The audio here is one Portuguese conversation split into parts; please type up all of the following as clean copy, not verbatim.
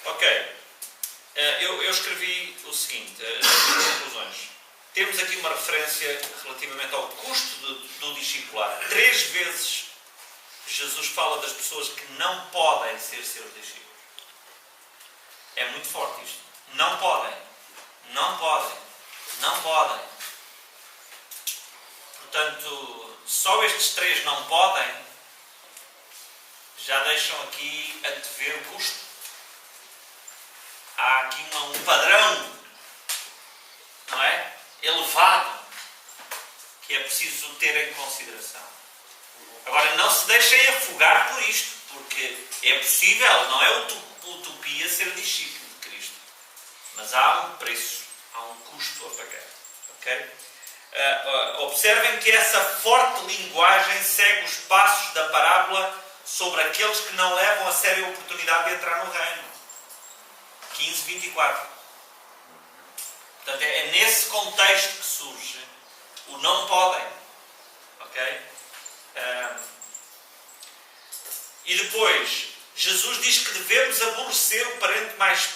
Ok. Eu escrevi o seguinte, as conclusões. Temos aqui uma referência relativamente ao custo do discipular. 3 vezes Jesus fala das pessoas que não podem ser seus discípulos. É muito forte isto. Não podem. Não podem. Não podem. Portanto, só estes 3 não podem já deixam aqui antever o custo. Há aqui um padrão, não é? Elevado, que é preciso ter em consideração. Agora, não se deixem afogar por isto, porque é possível, não é utopia ser discípulo de Cristo. Mas há um preço, há um custo a pagar. Ok? Observem que essa forte linguagem segue os passos da parábola sobre aqueles que não levam a sério a oportunidade de entrar no reino. 15:24. Portanto, é nesse contexto que surge o não podem. Ok? E depois, Jesus diz que devemos aborrecer o parente mais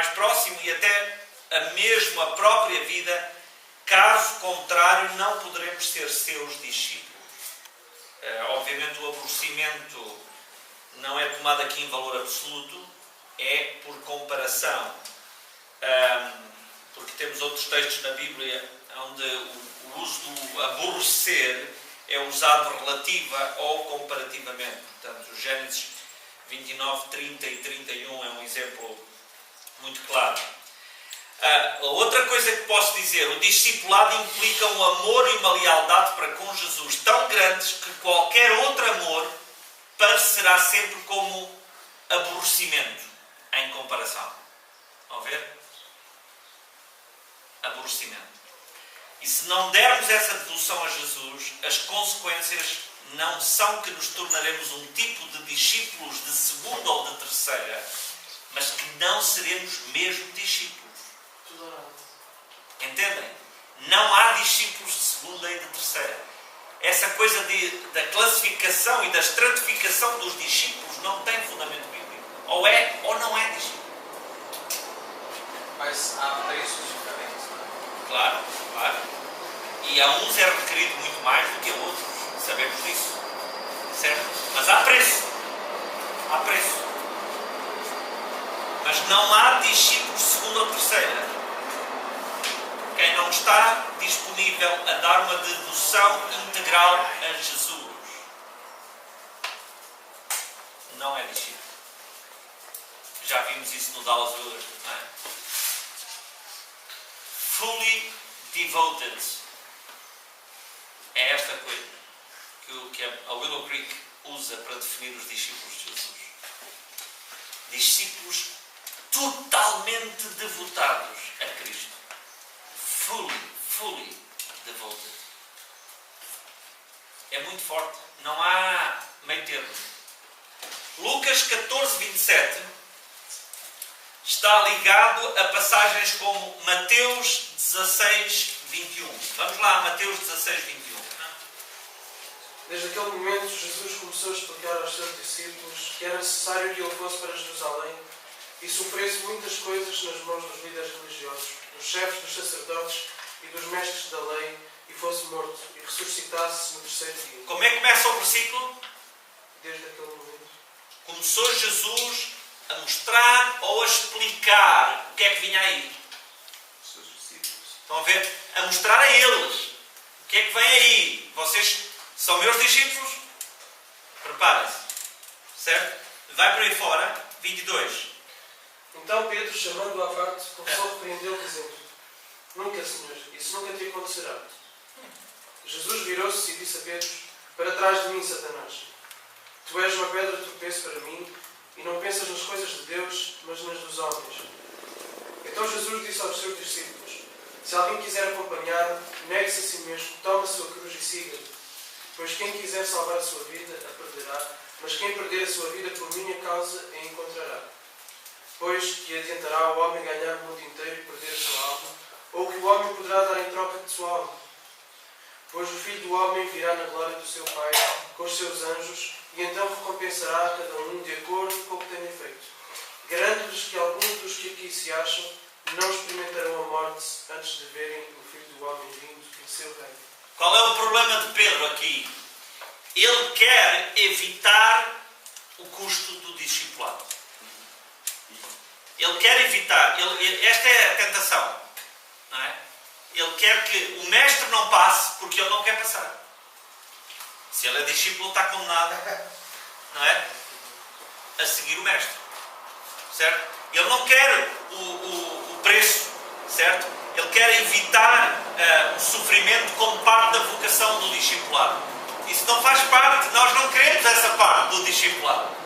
próximo e até mesmo a própria vida. Caso contrário, não poderemos ser seus discípulos. Obviamente, o aborrecimento não é tomado aqui em valor absoluto, é por comparação. Porque temos outros textos na Bíblia onde o uso do aborrecer é usado relativa ou comparativamente. Portanto, Gênesis 29, 30 e 31 é um exemplo muito claro. Outra coisa que posso dizer, o discipulado implica um amor e uma lealdade para com Jesus tão grandes que qualquer outro amor parecerá sempre como aborrecimento em comparação. Vão ver? Aborrecimento. E se não dermos essa devoção a Jesus, as consequências não são que nos tornaremos um tipo de discípulos de segunda ou de terceira, mas que não seremos mesmo discípulos. Entendem? Não há discípulos de segunda e de terceira. Essa coisa da classificação e da estratificação dos discípulos não tem fundamento bíblico. Ou é ou não é discípulo. Mas há preços diferentes, não é? Claro, claro. E a uns é requerido muito mais do que a outros. Sabemos disso. Certo? Mas há preço. Há preço. Mas não há discípulos de segunda ou terceira. Quem não está disponível a dar uma devoção integral a Jesus não é discípulo. Já vimos isso no Dallas Willard, não é? Fully devoted é esta coisa que a Willow Creek usa para definir os discípulos de Jesus. Discípulos totalmente devotados a Cristo. Fully devoted. É muito forte. Não há meio termo. Lucas 14:27 está ligado a passagens como Mateus 16:21. Vamos lá, Mateus 16:21. Desde aquele momento, Jesus começou a explicar aos seus discípulos que era necessário que ele fosse para Jerusalém e sofresse muitas coisas nas mãos dos líderes religiosos, dos chefes dos sacerdotes e dos mestres da lei, e fosse morto e ressuscitasse no terceiro dia. Como é que começa o versículo? Desde aquele momento. Começou Jesus a mostrar ou a explicar o que é que vinha aí. Os seus discípulos. Estão a ver? A mostrar a eles o que é que vem aí. Vocês são meus discípulos? Preparem-se. Certo? Vai por aí fora. 22. Então Pedro, chamando-o à parte, começou a repreendê-lo, dizendo: Nunca, Senhor, isso nunca te acontecerá. Jesus virou-se e disse a Pedro: Para trás de mim, Satanás. Tu és uma pedra de tropeço para mim, e não pensas nas coisas de Deus, mas nas dos homens. Então Jesus disse aos seus discípulos: Se alguém quiser acompanhar-me, negue-se a si mesmo, tome a sua cruz e siga-me. Pois quem quiser salvar a sua vida, a perderá, mas quem perder a sua vida por minha causa, a encontrará. Pois que adiantará o homem ganhar o mundo inteiro e perder a sua alma, ou que o homem poderá dar em troca de sua alma? Pois o Filho do Homem virá na glória do seu Pai, com os seus anjos, e então recompensará a cada um de acordo com o que tenha feito. Garanto-vos que alguns dos que aqui se acham não experimentarão a morte antes de verem o Filho do Homem vindo em seu reino. Qual é o problema de Pedro aqui? Ele quer evitar o custo do discipulado. Ele quer evitar. Esta é a tentação. Não é? Ele quer que o mestre não passe porque ele não quer passar. Se ele é discípulo, está condenado, não é? A seguir o mestre. Certo? Ele não quer o preço. Certo? Ele quer evitar o sofrimento como parte da vocação do discipulado. Isso não faz parte. Nós não queremos essa parte do discipulado.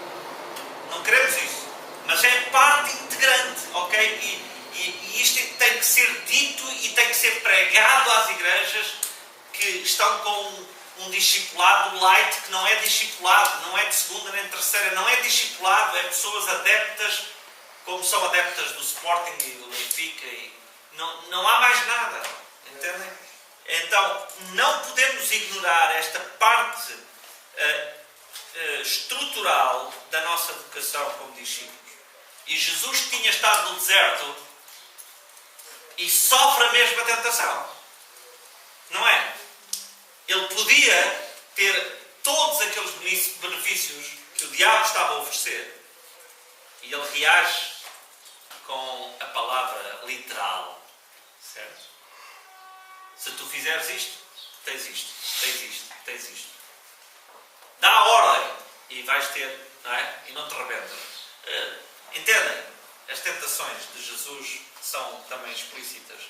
Não queremos isso. Mas é parte integrante. Ok? E isto tem que ser dito e tem que ser pregado às igrejas que estão com um discipulado light, que não é discipulado, não é de segunda nem de terceira, não é discipulado, é pessoas adeptas, como são adeptas do Sporting e do Benfica, e não há mais nada, entendem? Então, não podemos ignorar esta parte estrutural da nossa vocação como discípulos. E Jesus tinha estado no deserto e sofre a mesma tentação, não é? Ele podia ter todos aqueles benefícios que o diabo estava a oferecer e ele reage com a palavra literal, certo? Se tu fizeres isto, tens isto, tens isto, tens isto. Dá a ordem e vais ter, não é? E não te rebentas. Entendem? As tentações de Jesus são também explícitas.